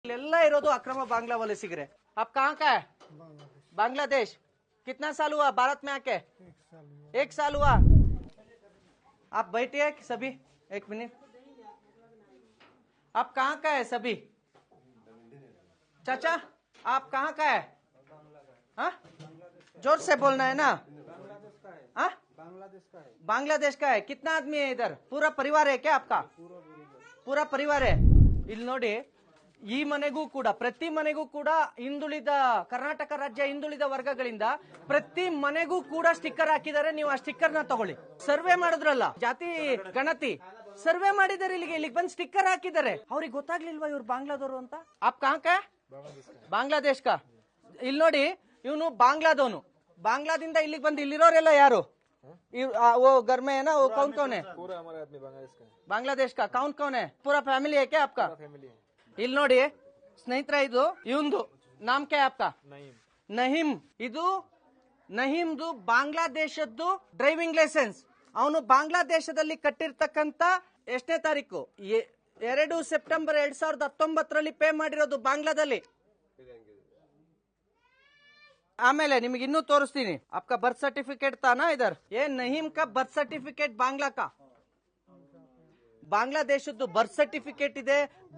इल्लेल्ला इरोದು अक्रम बांग्ला वलसिगरे। आप कहाँ का है? बांग्लादेश। कितना साल हुआ भारत में आके? 1 साल हुआ। आप बैठिए सभी 1 मिनट। आप कहाँ का है सभी? चाचा आप कहाँ का है? हाँ जोर से बोलना है ना। हाँ बांग्लादेश का है। कितना आदमी है इधर? पूरा परिवार है क्या आपका? पूरा परिवार है। ಇಲ್ಲಿ ನೋಡಿ, ಈ ಮನೆಗೂ ಕೂಡ ಪ್ರತಿ ಮನೆಗೂ ಕೂಡ ಹಿಂದುಳಿದ ಕರ್ನಾಟಕ ರಾಜ್ಯ ಹಿಂದುಳಿದ ವರ್ಗಗಳಿಂದ ಪ್ರತಿ ಮನೆಗೂ ಕೂಡ ಸ್ಟಿಕ್ಕರ್ ಹಾಕಿದ್ದಾರೆ. ನೀವು ಆ ಸ್ಟಿಕ್ಕರ್ ನ ತಗೊಳ್ಳಿ. ಸರ್ವೆ ಮಾಡಿದ್ರಲ್ಲ ಜಾತಿ ಗಣತಿ ಸರ್ವೆ ಮಾಡಿದ್ದಾರೆ, ಇಲ್ಲಿಗೆ ಬಂದು ಸ್ಟಿಕ್ಕರ್ ಹಾಕಿದ್ದಾರೆ. ಅವ್ರಿಗೆ ಗೊತ್ತಾಗ್ಲಿಲ್ವಾ ಇವ್ರು ಬಾಂಗ್ಲಾದವರು ಅಂತ? ಆಪ್ ಕಾಂಕ ಬಾಂಗ್ಲಾದೇಶ್ ಕಾ. ಇಲ್ಲಿ ನೋಡಿ, ಇವನು ಬಾಂಗ್ಲಾದವನು. ಬಾಂಗ್ಲಾದಿಂದ ಇಲ್ಲಿಗೆ ಬಂದು ಇಲ್ಲಿರೋರೆಲ್ಲ ಯಾರು? वो घर में है ना, वो कौन कौन है? पूरा हमारा आदमी बांग्लादेश का कौन कौन है? पूरा फैमिली है क्या आपका? फैमिली है। ಇಲ್ಲಿ ನೋಡಿ ಸ್ನೇಹಿತರೆ, ಇದು ಇವಂದು ನಾಮ್ ಕ್ಯಾ ಆಪ್ಕಾ? ನಹೀಂ. ಇದು ನಹೀಮ್ದು ಬಾಂಗ್ಲಾದೇಶದ್ದು ಡ್ರೈವಿಂಗ್ ಲೈಸೆನ್ಸ್. ಅವನು ಬಾಂಗ್ಲಾದೇಶದಲ್ಲಿ ಕಟ್ಟಿರ್ತಕ್ಕಂತ ಎಷ್ಟನೇ ತಾರೀಕು? 2 ಸೆಪ್ಟೆಂಬರ್ 2019 ಪೇ ಮಾಡಿರೋದು ಬಾಂಗ್ಲಾದಲ್ಲಿ. ಆಮೇಲೆ ನಿಮಗೆ ಇನ್ನೂ ತೋರಿಸ್ತೀನಿ. आपका बर्थ सर्टिफिकेट था ना इधर? ये नहीम का बर्थ सर्टिफिकेट बांग्ला का. ಬಾಂಗ್ಲಾದೇಶದ್ದು ಬರ್ತ್ ಸರ್ಟಿಫಿಕೇಟ್ ಇದೆ.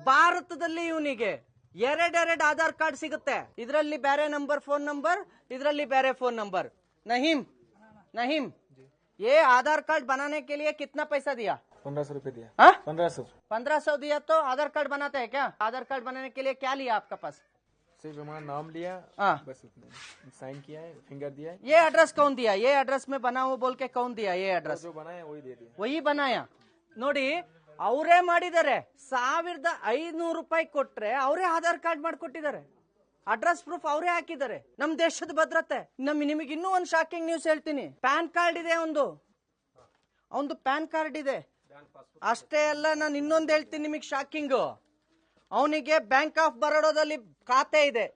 ಭಾರತದಲ್ಲಿ ಇವನಿಗೆ 2 ಆಧಾರ್ ಕಾರ್ಡ್ ಸಿಗುತ್ತೆ. ಇದರಲ್ಲಿ ಬೇರೆ ನಂಬರ್ ಫೋನ್ ನಂಬರ್, ಇದರಲ್ಲಿ ಬೇರೆ ಫೋನ್ ನಂಬರ್. नहीम ये आधार कार्ड बनाने के लिए कितना पैसा दिया? 1500 रुपए दिया। 1500 दिया तो आधार कार्ड बनाते हैं क्या? आधार कार्ड बनाने के लिए क्या लिया आपका पास? सिर्फ हमारा नाम लिया, बस उतना। साइन किया है, फिंगर दिया है। ये एड्रेस कौन दिया? ये एड्रेस में बनाओ बोल के कौन दिया? ये एड्रेस जो बनाया वही दे दिया। वही बनाया ನೋಡಿ. ಅವರೇ ಮಾಡಿದ್ದಾರೆ. 1500 ರೂಪಾಯಿ ಕೊಟ್ರೆ ಅವರೇ ಆಧಾರ್ ಕಾರ್ಡ್ ಮಾಡ್ಕೊಟ್ಟಿದ್ದಾರೆ. ಅಡ್ರೆಸ್ ಪ್ರೂಫ್ ಅವರೇ ಹಾಕಿದ್ದಾರೆ. ನಮ್ ದೇಶದ ಭದ್ರತೆ. ನಿಮಗೆ ಇನ್ನೂ ಒಂದು ಶಾಕಿಂಗ್ ನ್ಯೂಸ್ ಹೇಳ್ತೀನಿ. ಪ್ಯಾನ್ ಕಾರ್ಡ್ ಇದೆ ಒಂದು ಪ್ಯಾನ್ ಕಾರ್ಡ್ ಇದೆ. ಅಷ್ಟೇ ಅಲ್ಲ, ನಾನು ಇನ್ನೊಂದು ಹೇಳ್ತೀನಿ ನಿಮಗೆ ಶಾಕಿಂಗ್. ಅವನಿಗೆ ಬ್ಯಾಂಕ್ ಆಫ್ ಬರೋಡಾದಲ್ಲಿ ಖಾತೆ ಇದೆ,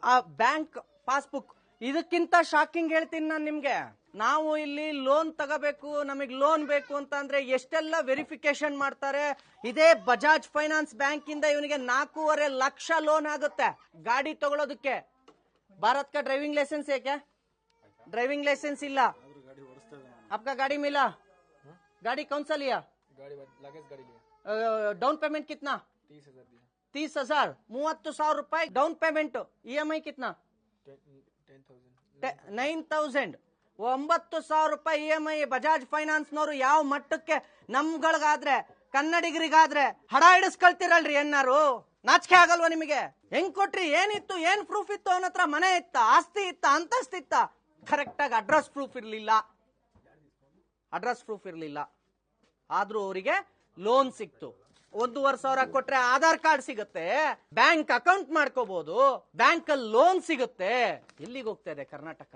ಆ ಬ್ಯಾಂಕ್ ಪಾಸ್ಬುಕ್. ಇದಕ್ಕಿಂತ ಶಾಕಿಂಗ್ ಹೇಳ್ತೀನಿ ನಾನು ನಿಮ್ಗೆ. ನಾವು ಇಲ್ಲಿ ಲೋನ್ ತಗೋಬೇಕು, ನಮಗೆ ಲೋನ್ ಬೇಕು ಅಂತ ಅಂದ್ರೆ ಎಷ್ಟೆಲ್ಲ ವೆರಿಫಿಕೇಶನ್ ಮಾಡ್ತಾರೆ. ಇದೇ ಬಜಾಜ್ ಫೈನಾನ್ಸ್ ಬ್ಯಾಂಕ್ ಇಂದ ಇವನಿಗೆ 4.5 ಲಕ್ಷ ಲೋನ್ ಆಗುತ್ತೆ ಗಾಡಿ ತಗೊಳ್ಳೋದಕ್ಕೆ. ಭಾರತ್ का ड्राइविंग लाइसेंस है क्या? ड्राइविंग लाइसेंस ಇಲ್ಲ. आपका गाड़ी मिला? गाड़ी कौन सा लिया? लगेज गाड़ी लिया। डाउन पेमेंट कितना? 30,000 दिया। 30,000 30,000 ರೂಪಾಯಿ ಡೌನ್ ಪೇಮೆಂಟ್. EMI कितना? 9,000 9,000 ರೂಪಾಯಿ EMI. ಬಜಾಜ್ ಫೈನಾನ್ಸ್ ನವರು ಯಾವ ಮಟ್ಟಕ್ಕೆ ನಮ್ಗಳಿಗಾದ್ರೆ ಕನ್ನಡಿಗರಿಗಾದ್ರೆ ಹಡ ಹಿಡಿಸ್ಕೊಳ್ತಿರಲ್ರಿ. ಏನಾರು ನಾಚಿಕೆ ಆಗಲ್ವಾ ನಿಮಗೆ? ಹೆಂಗ್ ಕೊಟ್ರಿ? ಏನಿತ್ತು? ಏನ್ ಪ್ರೂಫ್ ಇತ್ತು ಅವನ ಹತ್ರ? ಮನೆ ಇತ್ತ, ಆಸ್ತಿ ಇತ್ತ, ಅಂತಸ್ತಿತ್ತ? ಕರೆಕ್ಟ್ ಆಗಿ ಅಡ್ರೆಸ್ ಪ್ರೂಫ್ ಇರ್ಲಿಲ್ಲ. ಆದ್ರೂ ಅವರಿಗೆ ಲೋನ್ ಸಿಕ್ತು. 1,500 ಕೊಟ್ರೆ ಆಧಾರ್ ಕಾರ್ಡ್ ಸಿಗುತ್ತೆ, ಬ್ಯಾಂಕ್ ಅಕೌಂಟ್ ಮಾಡ್ಕೋಬಹುದು, ಬ್ಯಾಂಕ್ ಅಲ್ಲಿ ಲೋನ್ ಸಿಗುತ್ತೆ. ಎಲ್ಲಿಗೆ ಹೋಗ್ತಾ ಇದೆ ಕರ್ನಾಟಕ?